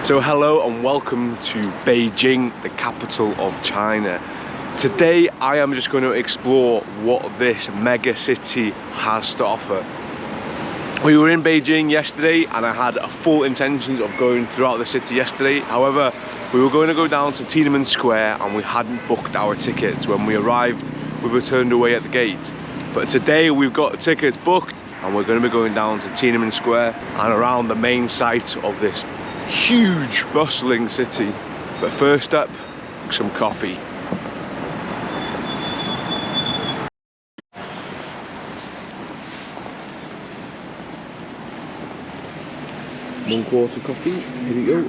So hello and welcome to Beijing, the capital of China. Today I am just going to explore what this mega city has to offer. We were in Beijing yesterday and I had full intentions of going throughout the city yesterday. However, we were going to go down to Tiananmen Square and we hadn't booked our tickets. When we arrived, we were turned away at the gate. But today we've got tickets booked and we're going to be going down to Tiananmen Square and around the main site of this huge bustling city. But first up, some coffee. One-quarter coffee, here we go.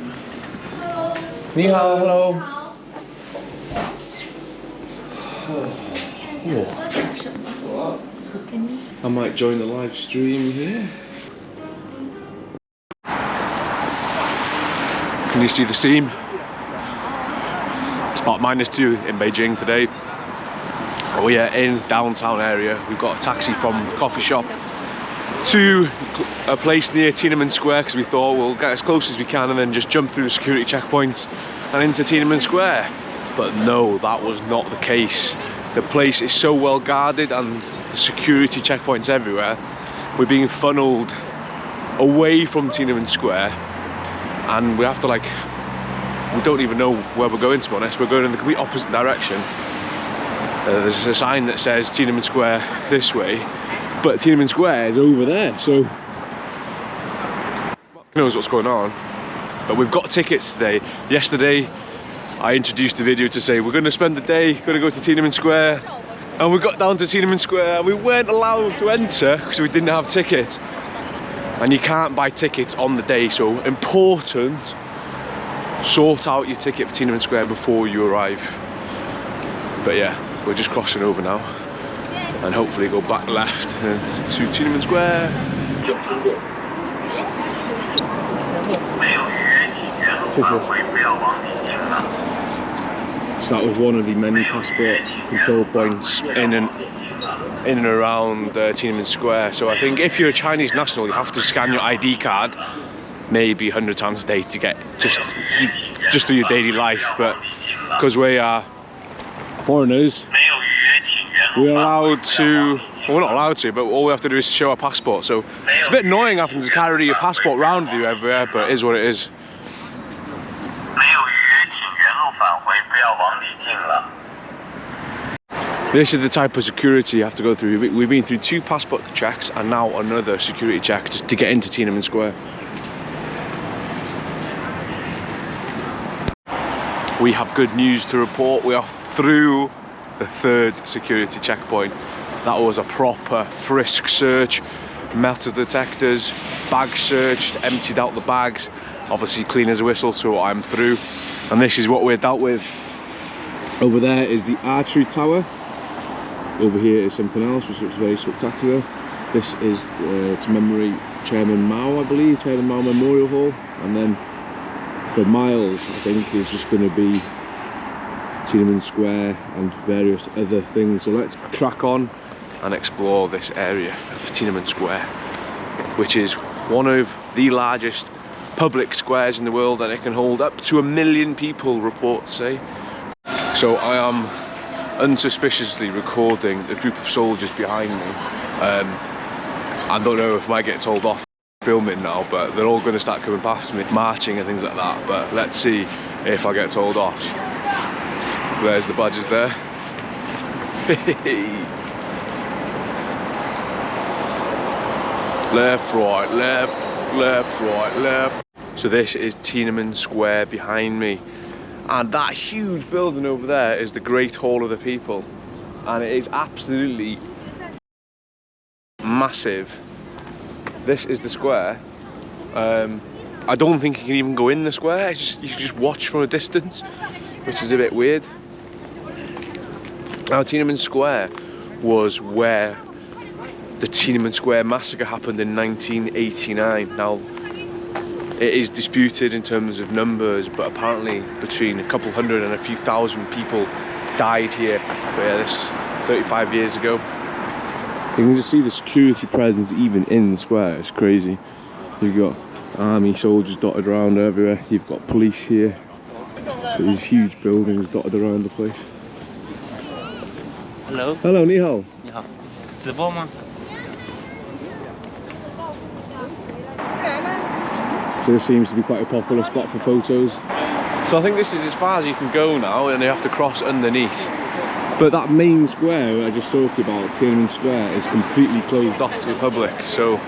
Ni hao, hello. Oh. I might join the live stream here. Can you see the steam? It's about -2 in Beijing today. We are in downtown area. We've got a taxi from the coffee shop to a place near Tiananmen Square because we thought we'll get as close as we can and then just jump through the security checkpoints and into Tiananmen Square. But no, that was not the case. The place is so well guarded and the security checkpoints everywhere. We're being funneled away from Tiananmen Square and we have to we don't even know where we're going, to be honest. We're going in the complete opposite direction. There's a sign that says Tiananmen Square this way, but Tiananmen Square is over there, so who knows what's going on. But we've got tickets today. Yesterday I introduced the video to say we're going to spend the day, going to go to Tiananmen Square, and we got down to Tiananmen Square and we weren't allowed to enter because we didn't have tickets. And you can't buy tickets on the day, so important, sort out your ticket for Tiananmen Square before you arrive. But yeah, we're just crossing over now and hopefully go back left to Tiananmen Square. So that was one of the many passport control points in and around Tiananmen Square. So I think if you're a Chinese national, you have to scan your ID card maybe 100 times a day to get just through your daily life. But because we are foreigners, we're allowed to, well, we're not allowed to, but all we have to do is show our passport. So it's a bit annoying having to carry your passport around with you everywhere, but it is what it is. This is the type of security you have to go through. We've been through 2 passport checks and now another security check just to get into Tiananmen Square. We have good news to report. We are through the 3rd security checkpoint. That was a proper frisk search, metal detectors, bags searched, emptied out the bags, obviously clean as a whistle, so I'm through. And this is what we're dealt with. Over there is the archery tower. Over here is something else which looks very spectacular. This is to commemorate Chairman Mao, I believe, Chairman Mao Memorial Hall. And then for miles, I think, is just going to be Tiananmen Square and various other things. So let's crack on and explore this area of Tiananmen Square, which is one of the largest public squares in the world, and it can hold up to 1 million people, reports say. So I am unsuspiciously recording a group of soldiers behind me. I don't know if I might get told off filming now, but they're all going to start coming past me, marching and things like that. But let's see if I get told off. There's the badges there. Left, right, left, left, right, left. So this is Tiananmen Square behind me. And that huge building over there is the Great Hall of the People. And it is absolutely massive. This is the square. I don't think you can even go in the square. You can just watch from a distance, which is a bit weird. Now, Tiananmen Square was where the Tiananmen Square massacre happened in 1989. Now, it is disputed in terms of numbers, but apparently between a couple hundred and a few thousand people died here. But yeah, this 35 years ago. You can just see the security presence even in the square. It's crazy. You've got Army soldiers dotted around everywhere. You've got police here. There's huge buildings dotted around the place. Hello. Hello, ni hao. 你好，直播吗？ So this seems to be quite a popular spot for photos. So I think this is as far as you can go now, and you have to cross underneath. But that main square I just talked about, Tiananmen Square, is completely closed off to the public, so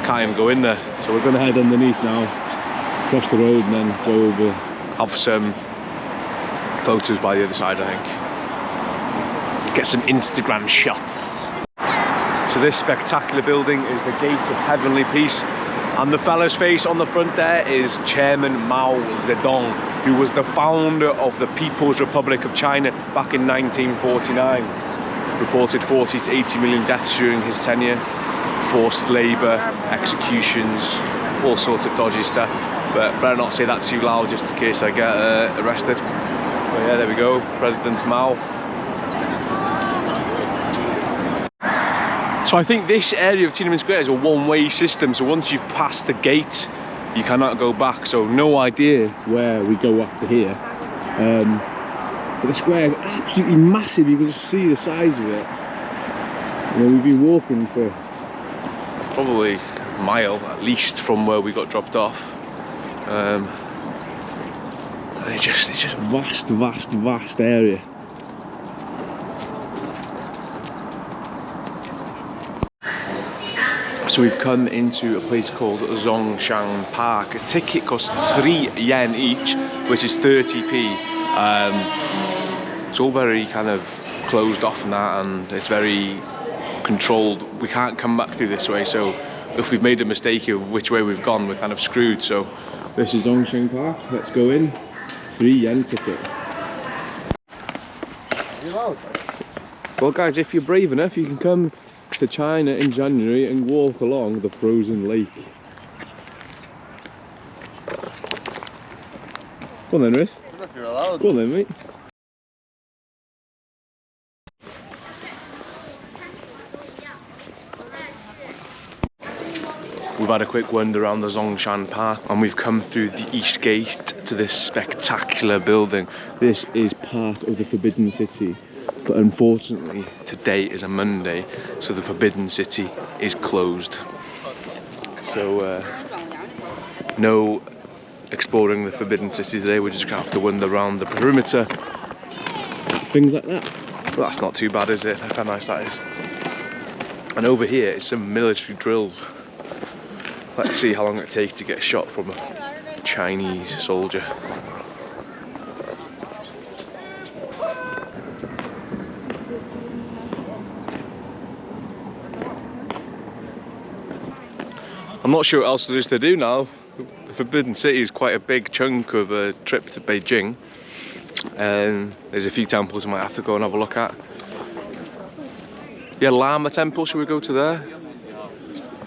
can't even go in there. So we're going to head underneath now, cross the road, and then go over, have some photos by the other side, I think. Get some Instagram shots. So this spectacular building is the Gate of Heavenly Peace. And the fella's face on the front there is Chairman Mao Zedong, who was the founder of the People's Republic of China back in 1949. Reported 40 to 80 million deaths during his tenure, forced labour, executions, all sorts of dodgy stuff. But better not say that too loud just in case I get arrested. But yeah, there we go, President Mao. So I think this area of Tiananmen Square is a one-way system, so once you've passed the gate, you cannot go back, so no idea where we go after here. But the square is absolutely massive, you can just see the size of it. You know, we've been walking for probably a mile at least from where we got dropped off. And it's just vast area. So we've come into a place called Zhongshan Park. A ticket costs 3 yen each, which is 30p. It's all very kind of closed off and that, and it's very controlled. We can't come back through this way, so if we've made a mistake of which way we've gone, we're kind of screwed. So this is Zhongshan Park. Let's go in. 3 yen ticket. Well guys, if you're brave enough, you can come to China in January and walk along the frozen lake. Go on then, Rhys. If you're allowed. Go on then, mate. We've had a quick wander around the Zhongshan Park and we've come through the east gate to this spectacular building. This is part of the Forbidden City. But unfortunately, today is a Monday, so the Forbidden City is closed. So, no exploring the Forbidden City today. We're just gonna have to wander around the perimeter. Things like that. Well, that's not too bad, is it? Look how nice that is. And over here is some military drills. Let's see how long it takes to get shot from a Chinese soldier. I'm not sure what else there is to do now. The Forbidden City is quite a big chunk of a trip to Beijing. And there's a few temples I might have to go and have a look at. Yeah, Lama Temple, should we go to there?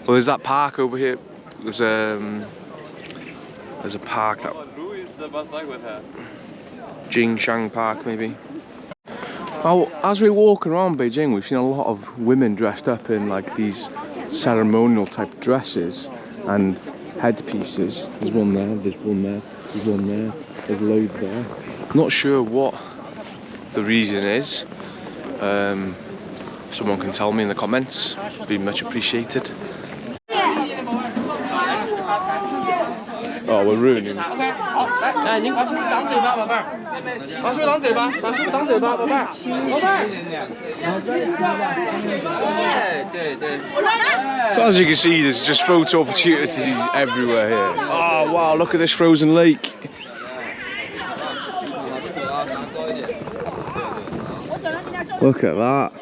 Well, there's that park over here. There's a park that... Jingshan Park, maybe. Now, as we're walking around Beijing, we've seen a lot of women dressed up in like these ceremonial type dresses and headpieces. There's one there, there's one there, there's one there, there's loads there. Not sure what the reason is. Someone can tell me in the comments, it'd be much appreciated. Oh, we're ruining it. So as you can see, there's just photo opportunities everywhere here. Oh wow, look at this frozen lake. Look at that.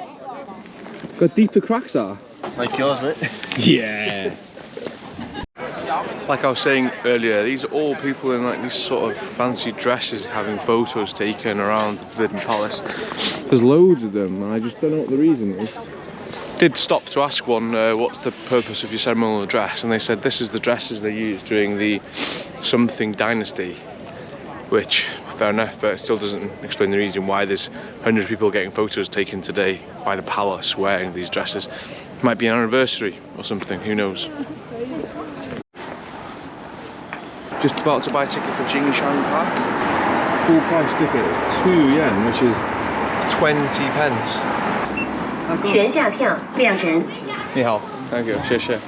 Got deeper cracks are. Like yours, mate. Yeah. Like I was saying earlier, these are all people in like these sort of fancy dresses having photos taken around the Forbidden Palace. There's loads of them and I just don't know what the reason is. Did stop to ask one, what's the purpose of your ceremonial dress? And they said this is the dresses they used during the something dynasty. Which, fair enough, but it still doesn't explain the reason why there's hundreds of people getting photos taken today by the palace wearing these dresses. It might be an anniversary or something, who knows. Just about to buy a ticket for Jingshan Park. Full price ticket is 2 yen, which is 20 pence. 全价票2人。你好 thank you 谢谢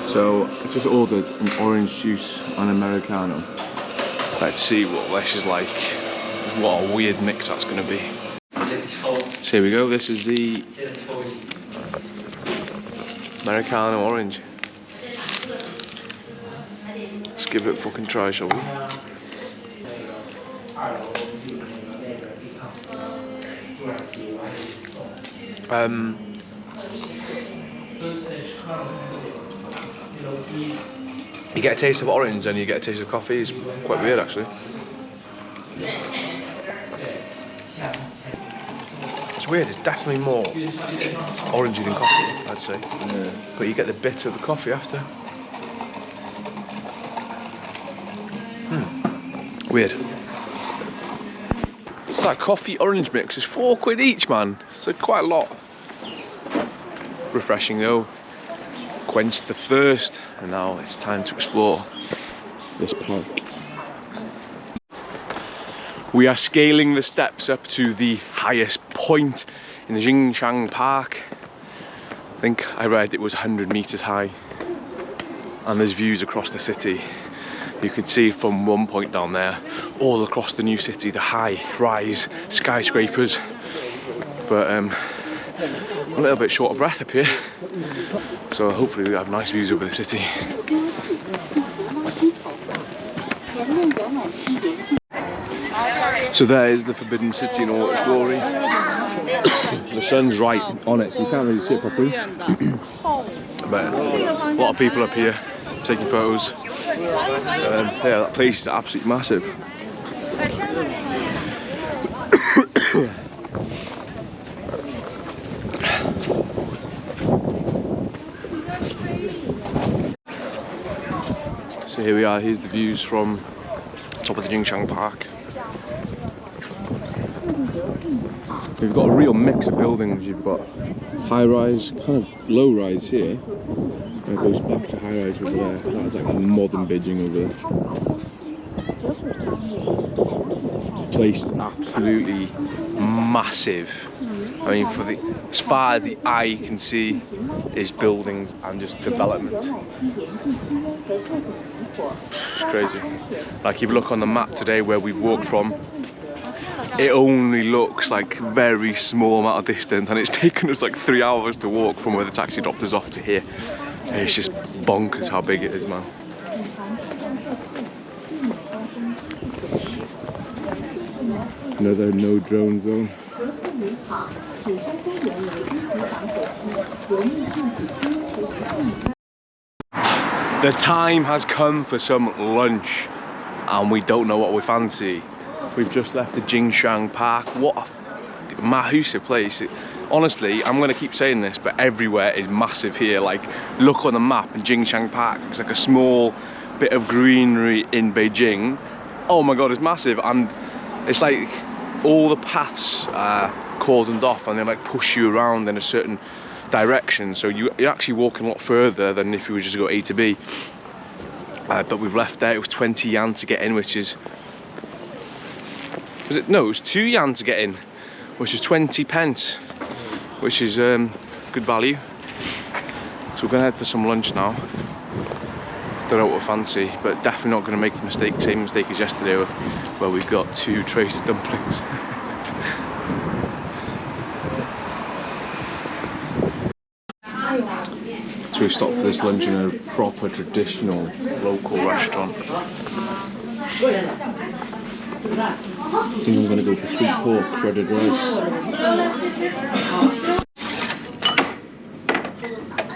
So I just ordered an orange juice and Americano. Let's see what this is like. What a weird mix that's going to be. So here we go, this is the Americano orange. Let's give it a fucking try, shall we? You get a taste of orange and you get a taste of coffee. It's quite weird actually. It's weird, it's definitely more orangey than coffee, I'd say. Yeah. But you get the bit of the coffee after. Weird. It's like coffee orange mix. It's £4 each, man. So quite a lot. Refreshing though. Quenched the thirst, and now it's time to explore this park. We are scaling the steps up to the highest point in the Jingshan Park. I think I read it was 100 meters high, and there's views across the city. You can see from one point down there all across the new city, the high-rise skyscrapers. But I'm a little bit short of breath up here, so hopefully we have nice views over the city. So there is the Forbidden City in all its glory. The sun's right on it, so you can't really see it properly. But a lot of people up here taking photos. Yeah, that place is absolutely massive. So here we are, here's the views from the top of the Jingshan Park. We've got a real mix of buildings. You've got high-rise, kind of low-rise here, and it goes back to high-rise over there. That's like modern Beijing over there. The place is absolutely massive. I mean, as far as the eye can see, is buildings and just development. It's crazy. Like, if you look on the map today where we've walked from, it only looks like a very small amount of distance, and it's taken us like 3 hours to walk from where the taxi dropped us off to here. And it's just bonkers how big it is, man. Another no drone zone. The time has come for some lunch, and we don't know what we fancy. We've just left the Jingshan Park. What a massive place. Honestly, I'm gonna keep saying this, but everywhere is massive here. Like, look on the map, and Jingshan Park is like a small bit of greenery in Beijing. Oh my god, it's massive, and it's like all the paths are cordoned off, and they like push you around in a certain direction, so you're actually walking a lot further than if you were just to go A to B. But we've left there. It was 20 yen to get in, which is, it was 2 yen to get in, which is 20 pence, which is good value. So we're gonna head for some lunch now. Don't know what we fancy, but definitely not gonna make the same mistake as yesterday where we got 2 trays of dumplings. So we've stopped for this lunch in a proper traditional local restaurant. I think I'm going to go for sweet pork, shredded rice.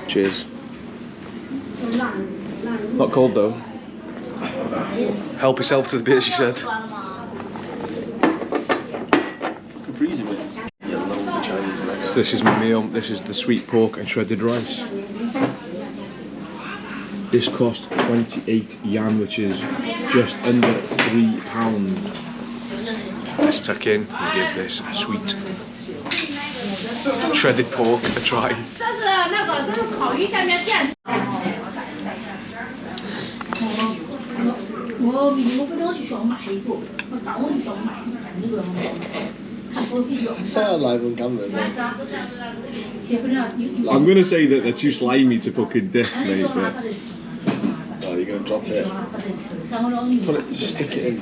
Cheers. Not cold though. Help yourself to the beer, she said. This is my meal. This is the sweet pork and shredded rice. This cost 28 yen, which is just under £3. Let's tuck in and give this sweet shredded pork a try. 我明我跟我去学买一个，我早我就学买一件那个，看多啲用。切不了。I'm gonna say that they're too slimy to fucking dip, mate. But... Oh, you're gonna drop it. Put it, just stick it in.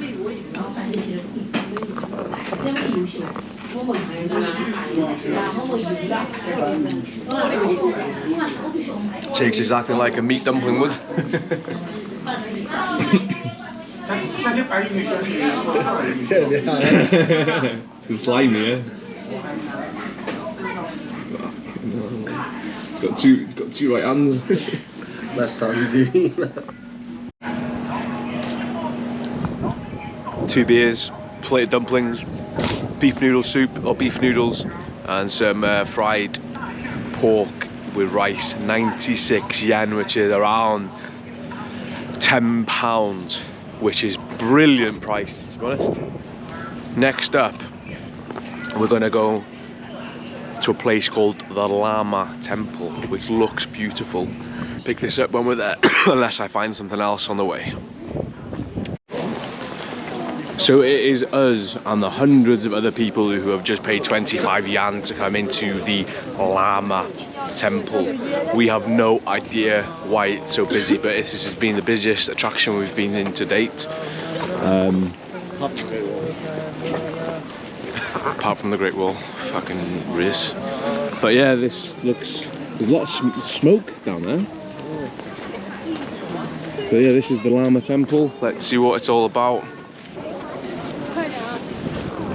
Tastes exactly like a meat dumpling would. It's slimy, yeah. It's got two right hands. Left hand, you mean? 2 beers, plate of dumplings, beef noodle soup or beef noodles, and some fried pork with rice. 96 yen, which is around £10, which is brilliant price, to be honest. Next up, we're gonna go to a place called the Lama Temple, which looks beautiful. Pick this up when we're there, unless I find something else on the way. So it is us and the hundreds of other people who have just paid 25 yen to come into the Lama Temple. We have no idea why it's so busy, but this has been the busiest attraction we've been in to date. Apart from the Great Wall, fucking race. But yeah, this looks, there's a lot of smoke down there. But yeah, this is the Lama Temple. Let's see what it's all about.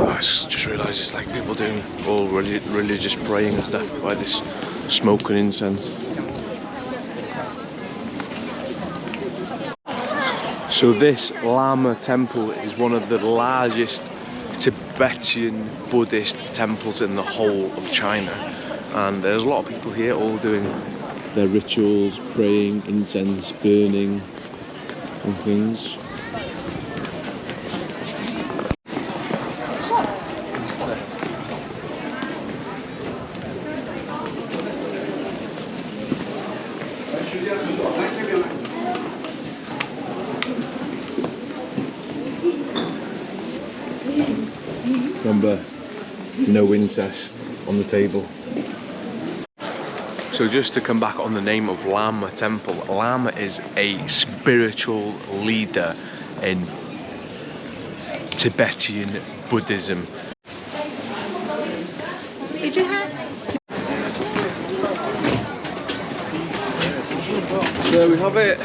Oh, I just realised it's like people doing all religious praying and stuff by this smoke and incense. So this Lama Temple is one of the largest Tibetan Buddhist temples in the whole of China, and there's a lot of people here all doing their rituals, praying, incense burning and things. Remember, no incest on the table. So just to come back on the name of Lama Temple, Lama is a spiritual leader in Tibetan Buddhism. So we have it.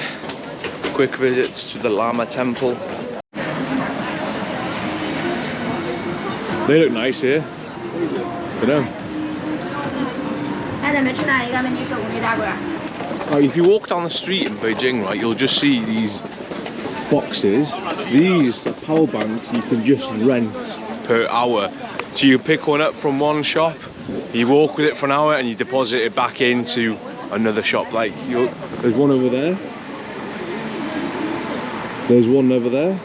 Quick visits to the Lama Temple. They look nice here. I know. If you walk down the street in Beijing, right, you'll just see these boxes. These are power banks you can just rent per hour. So you pick one up from one shop, you walk with it for an hour, and you deposit it back into another shop. Like there's one over there. There's one over there.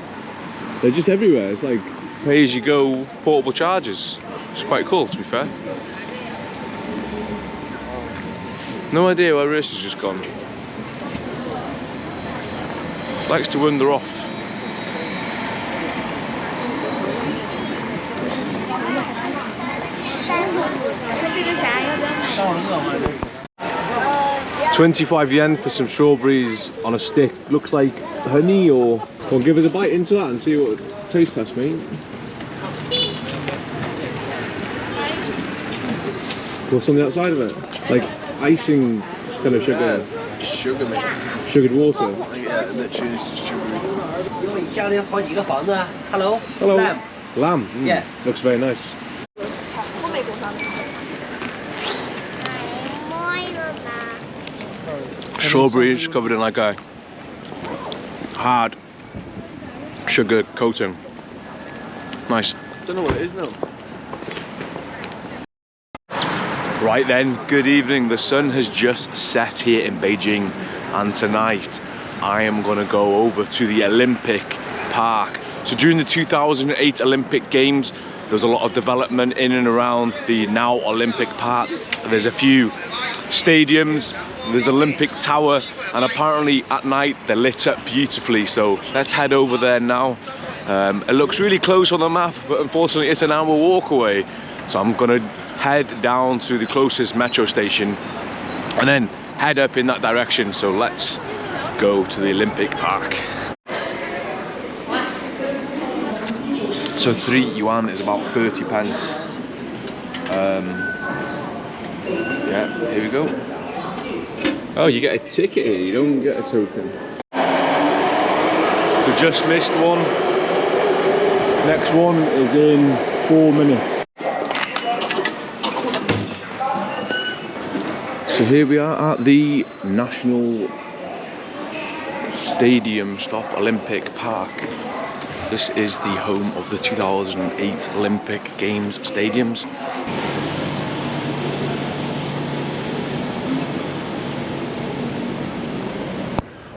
They're just everywhere. It's like pay-as-you-go portable chargers. It's quite cool, to be fair. No idea where Race has just gone. Likes to wander off. $25 yen for some strawberries on a stick. Looks like honey, or well, give us a bite into that and see what it tastes test, mate. What's on the outside of it? Like icing, kind of sugar. Sugar, mate. Sugared water. Yeah, literally it's just sugar. Hello. Hello. Lamb. Lamb. Mm. Yeah. Looks very nice. Strawberries covered in like a hard sugar coating. Nice. Don't know what it is now. Right then, good evening. The sun has just set here in Beijing, and tonight I am going to go over to the Olympic Park. So during the 2008 Olympic Games, there was a lot of development in and around the now Olympic Park. There's a few stadiums. There's the Olympic Tower, and apparently at night they're lit up beautifully. So let's head over there now. It looks really close on the map, but unfortunately it's an hour walk away. So I'm gonna head down to the closest metro station and then head up in that direction. So let's go to the Olympic Park. So 3 yuan is about 30 pence. Yeah, here we go. Oh, you get a ticket here, you don't get a token. So just missed one. Next one is in 4 minutes. So here we are at the National Stadium Olympic Park. This is the home of the 2008 Olympic Games stadiums.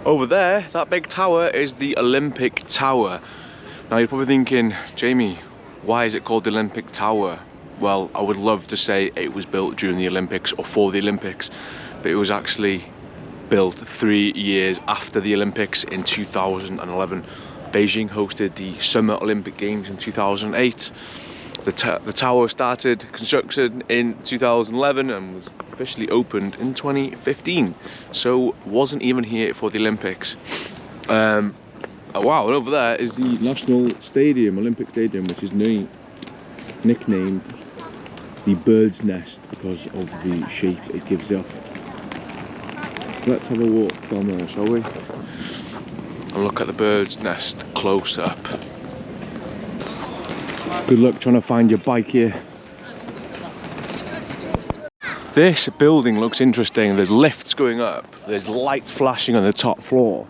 Over there, that big tower is the Olympic Tower. Now you're probably thinking, Jamie, why is it called the Olympic Tower? Well, I would love to say it was built during the Olympics or for the Olympics, but it was actually built 3 years after the Olympics in 2011. Beijing hosted the Summer Olympic Games in 2008. The tower started construction in 2011 and was officially opened in 2015. So wasn't even here for the Olympics. Wow, and over there is the National Stadium, Olympic Stadium, which is nicknamed the Bird's Nest because of the shape it gives off. Let's have a walk down there, shall we? And look at the Bird's Nest close up. Good luck trying to find your bike here. This building looks interesting. There's lifts going up. There's lights flashing on the top floor.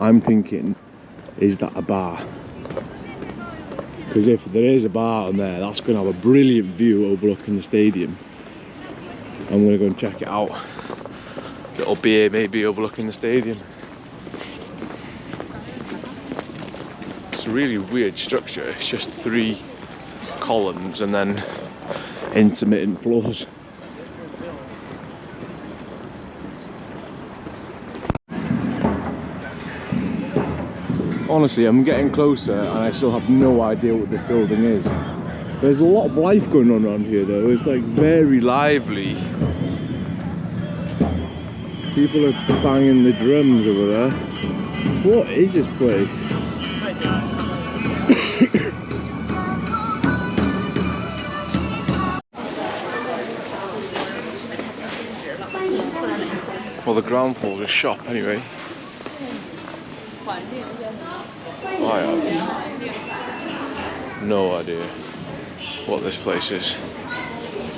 I'm thinking, is that a bar? Because if there is a bar on there, that's going to have a brilliant view overlooking the stadium. I'm going to go and check it out. Little beer maybe overlooking the stadium. It's a really weird structure. It's just 3 columns and then intermittent floors. Honestly, I'm getting closer and I still have no idea what this building is. There's a lot of life going on around here though. It's like very lively. People are banging the drums over there. What is this place? Well, the ground floor's a shop anyway. I have no idea what this place is.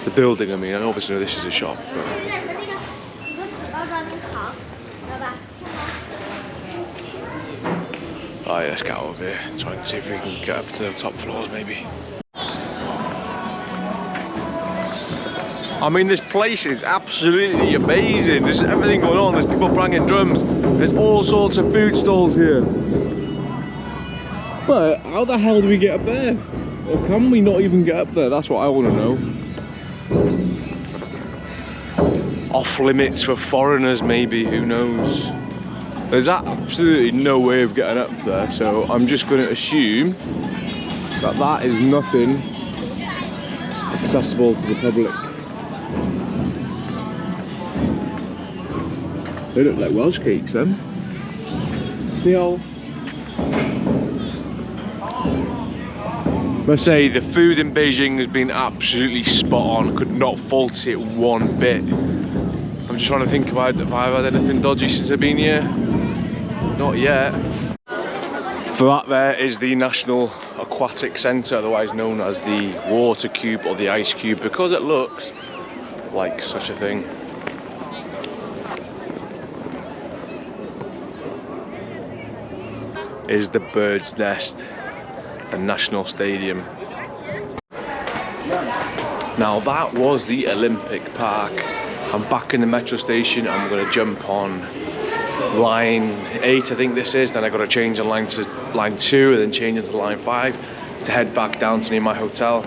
The building, I mean, I obviously know this is a shop. But... oh yeah, let's get out of here. Try and see if we can get up to the top floors maybe. I mean, this place is absolutely amazing. There's everything going on. There's people banging drums. There's all sorts of food stalls here. But how the hell do we get up there? Or can we not even get up there? That's what I want to know. Off limits for foreigners maybe, who knows? There's absolutely no way of getting up there, so I'm just going to assume that that is nothing accessible to the public. They look like Welsh cakes then. Yeah. I must say, the food in Beijing has been absolutely spot on. Could not fault it one bit. I'm just trying to think if I've had anything dodgy since I've been here. Not yet. For that there is the National Aquatic Centre, otherwise known as the Water Cube or the Ice Cube, because it looks like such a thing. Is the Bird's Nest, a National Stadium. Now that was the Olympic Park. I'm back in the metro station. I'm going to jump on line 8, I think this is. Then I got to change on line to line 2 and then change into line 5 to head back down to near my hotel.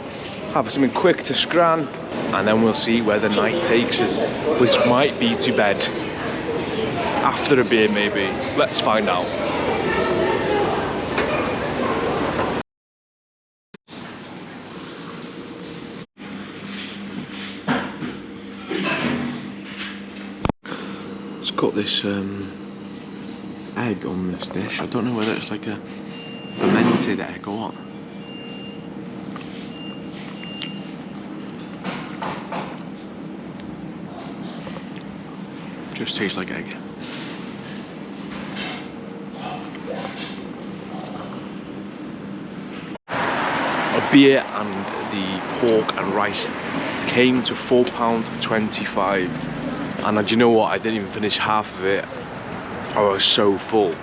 have something quick to scran, and then we'll see where the night takes us, which might be to bed. After a beer maybe. Let's find out. It's got this egg on this dish. I don't know whether it's like a fermented egg or what. Just tastes like egg. A beer and the pork and rice came to £4.25, and do you know what? I didn't even finish half of it. I was so full.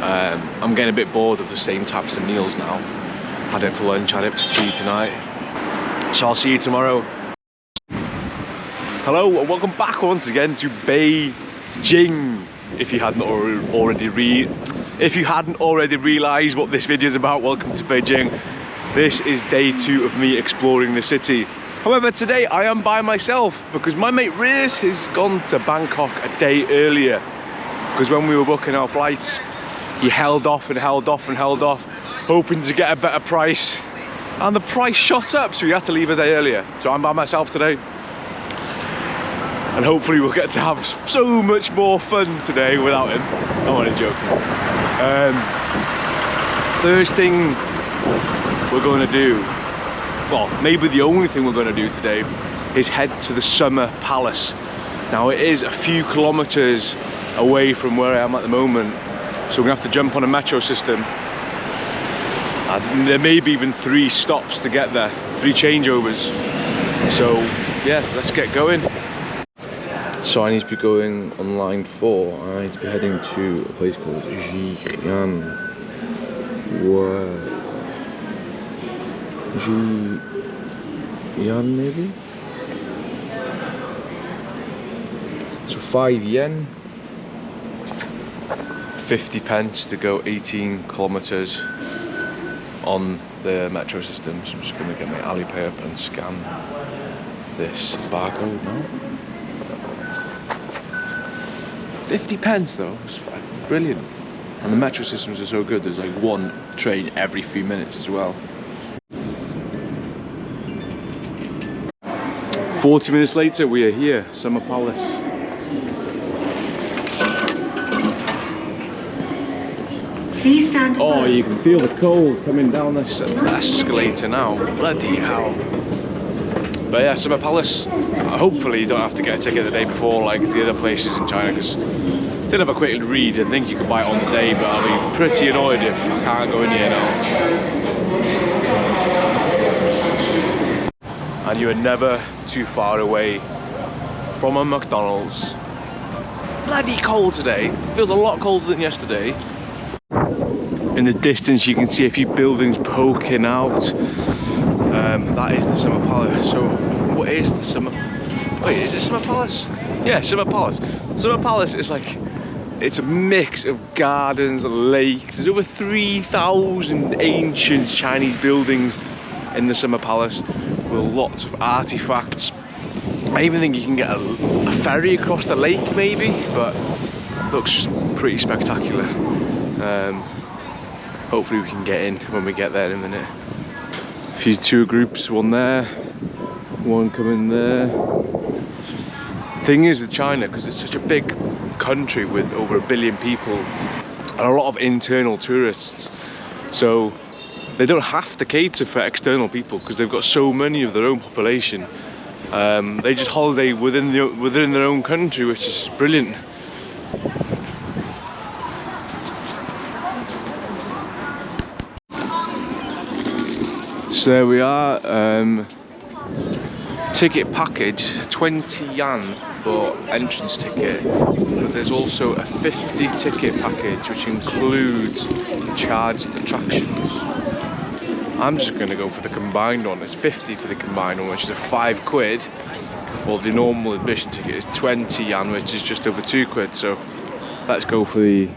I'm getting a bit bored of the same types of meals now. Had it for lunch, had it for tea tonight. So I'll see you tomorrow. Hello and welcome back once again to Beijing. If you hadn't already realised what this video is about, welcome to Beijing. This is day 2 of me exploring the city. However, today I am by myself because my mate Riz has gone to Bangkok a day earlier. Because when we were booking our flights, he held off and held off and held off, hoping to get a better price. And the price shot up, so we had to leave a day earlier. So I'm by myself today. And hopefully we'll get to have so much more fun today without him. I'm only joking. First thing we're going to do, well, maybe the only thing we're going to do today, is head to the Summer Palace. Now it is a few kilometers away from where I am at the moment, so we're going to have to jump on a metro system. There may be even 3 stops to get there, 3 changeovers. So yeah, let's get going. So I need to be going on line 4. I need to be heading to a place called Jian. Jian maybe? So 5 yen. 50 pence to go 18 kilometers on the metro system. So I'm just going to get my Alipay up and scan this barcode now. 50 pence though, it's brilliant. And the metro systems are so good, there's like 1 train every few minutes as well. 40 minutes later we are here, Summer Palace. Oh, you can feel the cold coming down this escalator now, bloody hell. But yeah, Summer Palace. Hopefully you don't have to get a ticket the day before like the other places in China, because I did have a quick read and think you could buy it on the day, but I'll be pretty annoyed if I can't go in here now. And you are never too far away from a McDonald's. Bloody cold today. Feels a lot colder than yesterday. In the distance you can see a few buildings poking out. That is the Summer Palace. So what is the Summer... Wait, is it Summer Palace? Yeah, Summer Palace. Summer Palace is like... It's a mix of gardens and lakes. There's over 3,000 ancient Chinese buildings in the Summer Palace with lots of artifacts. I even think you can get a ferry across the lake maybe, but it looks pretty spectacular. Hopefully we can get in when we get there in a minute. A few tour groups, one there, one coming there. Thing is with China, because it's such a big country with over 1 billion people and a lot of internal tourists, so they don't have to cater for external people because they've got so many of their own population. They just holiday within their own country, which is brilliant. So there we are. Ticket package, 20 yuan for entrance ticket, but there's also a 50 ticket package which includes charged attractions. I'm just going to go for the combined one. It's 50 for the combined one, which is a £5. Well, the normal admission ticket is 20 yuan, which is just over £2. So let's go for the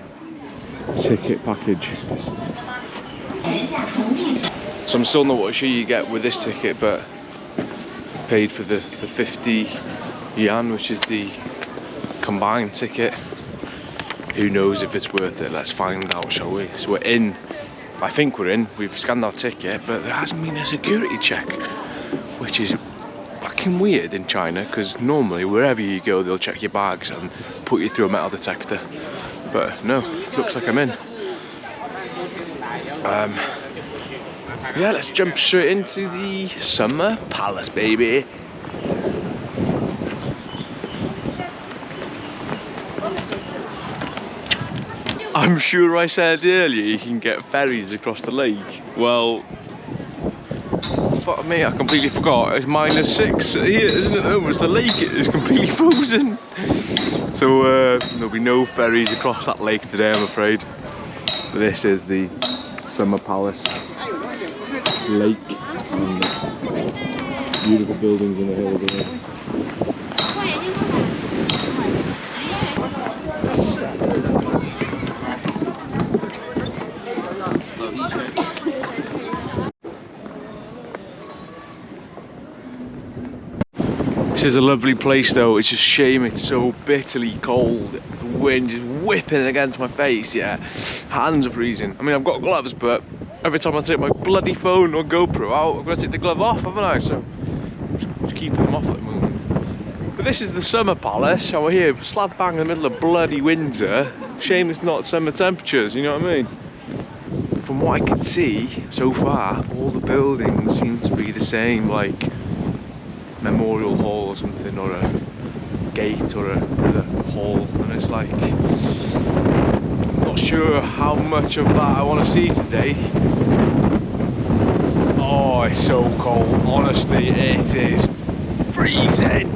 ticket package. So I'm still not what sure you get with this ticket, but paid for the 50 yuan, which is the combined ticket. Who knows if it's worth it? Let's find out, shall we? So we're in. I think we're in. We've scanned our ticket, but there hasn't been a security check, which is fucking weird in China, because normally wherever you go they'll check your bags and put you through a metal detector. But no, looks like I'm in. Yeah, let's jump straight into the Summer Palace, baby. I'm sure I said earlier you can get ferries across the lake. Well, fuck me, I completely forgot. It's -6 here, isn't it? Almost the lake is completely frozen. So there'll be no ferries across that lake today, I'm afraid. But this is the Summer Palace lake and beautiful buildings in the hill there. This is a lovely place though, it's just a shame it's so bitterly cold. The wind is whipping against my face, yeah. Hands are freezing. I mean, I've got gloves, but every time I take my bloody phone or GoPro out, I've got to take the glove off, haven't I? So, just keeping them off at the moment. But this is the Summer Palace, and we're here slap bang in the middle of bloody winter. Shame it's not summer temperatures, you know what I mean? From what I can see so far, all the buildings seem to be the same, like memorial hall or something, or a gate or a hall, and it's like, not sure how much of that I want to see today. Oh, it's so cold, honestly, it is freezing.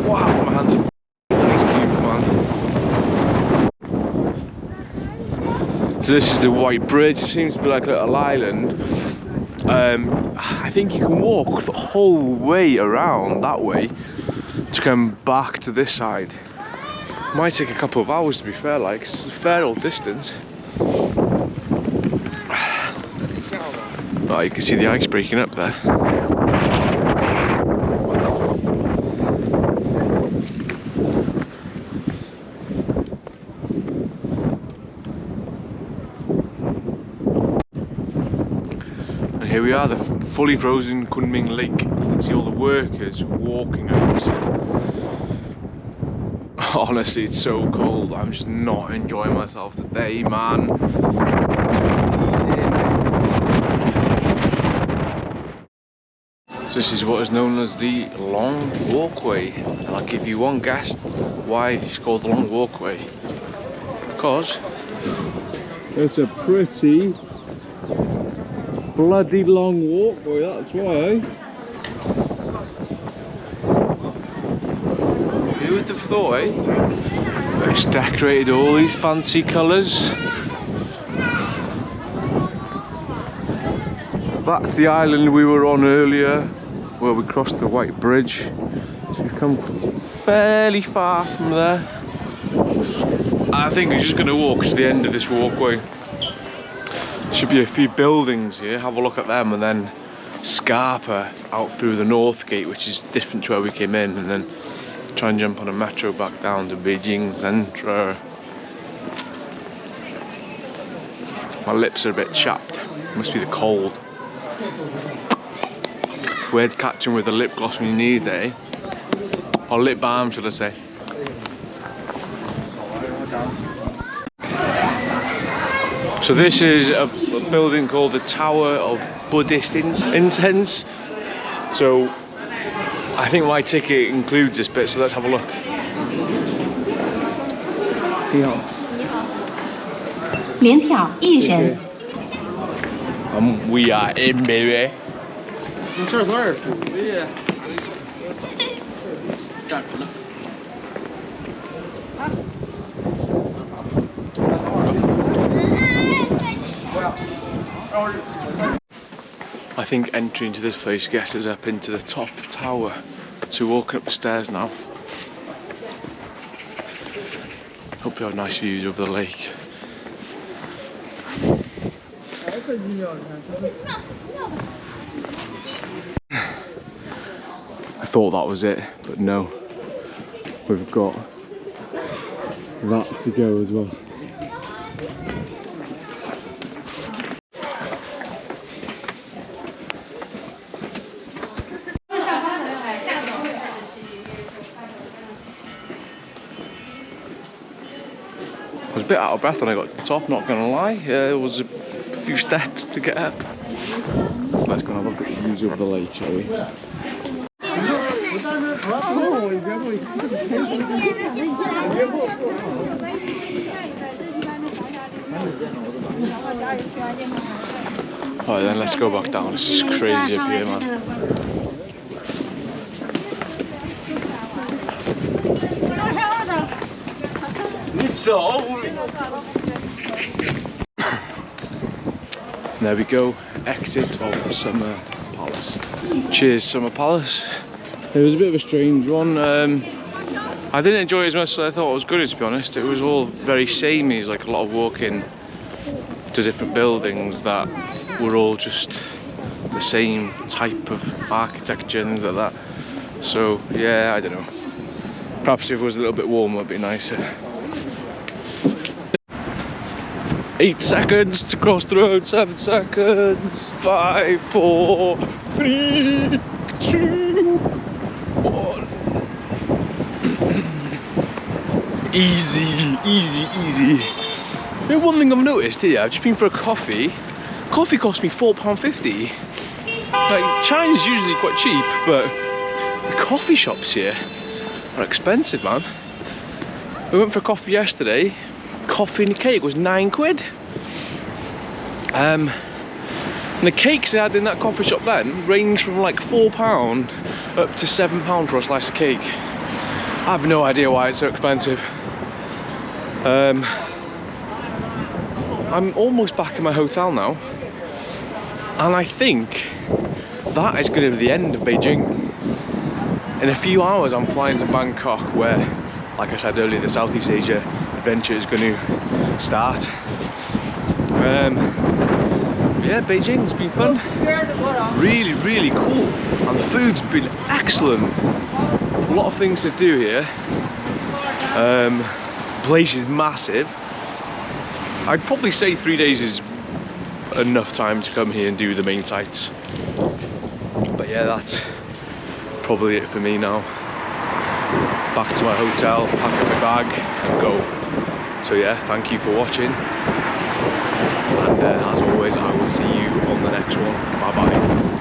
Wow, my hands are ice cubes, man. So this is the White Bridge. It seems to be like a little island. I think you can walk the whole way around that way to come back to this side. Might take a couple of hours, to be fair, like it's a fair old distance. Oh, you can see the ice breaking up there. Here we are, the fully frozen Kunming Lake. You can see all the workers walking across it. Honestly, it's so cold. I'm just not enjoying myself today, man. So this is what is known as the Long Walkway. And I'll give you one guess why it's called the Long Walkway. Because it's a pretty bloody long walkway, that's why. Who would have thought, eh? It's decorated all these fancy colours. That's the island we were on earlier, where we crossed the White Bridge. So we've come fairly far from there. I think we're just going to walk to the end of this walkway. Should be a few buildings here, have a look at them, and then scarper out through the north gate, which is different to where we came in, and then try and jump on a metro back down to Beijing Centre. My lips are a bit chapped, must be the cold. Weird catching with the lip gloss when you need it, eh? Or lip balm, should I say. So this is a building called the Tower of Buddhist Incense. So I think my ticket includes this bit, so let's have a look. We are in, baby. I think entry into this place gets us up into the top tower. So we're walking up the stairs now. Hope you have nice views over the lake. I thought that was it, but no. We've got that to go as well. I was a bit out of breath when I got to the top, not gonna lie. It was a few steps to get up. Let's go and have a look at the views of the lake, shall we? Alright then, let's go back down. This is crazy up here, man. There we go, exit of Summer Palace. Cheers, Summer Palace. It was a bit of a strange one. I didn't enjoy it as much as I thought it was going to be honest. It was all very samey. It's like a lot of walking to different buildings that were all just the same type of architecture and things like that. So yeah, I don't know. Perhaps if it was a little bit warmer, it'd be nicer. 8 seconds to cross the road, 7 seconds, 5, 4, 3, 2, 1. Easy, easy, easy. You know, one thing I've noticed here, I've just been for a coffee. Coffee cost me £4.50. Like, China's usually quite cheap, but the coffee shops here are expensive, man. We went for a coffee yesterday. Coffee and a cake was £9. And the cakes they had in that coffee shop then ranged from like £4 up to £7 for a slice of cake. I have no idea why it's so expensive. I'm almost back in my hotel now, and I think that is going to be the end of Beijing. In a few hours I'm flying to Bangkok, where, like I said earlier, the Southeast Asia adventure is going to start. Yeah, Beijing's been fun. Really, really cool. And the food's been excellent. A lot of things to do here. The place is massive. I'd probably say 3 days is enough time to come here and do the main sites. But yeah, that's probably it for me now. Back to my hotel, pack up my bag and go. So yeah, thank you for watching. And as always, I will see you on the next one. Bye bye.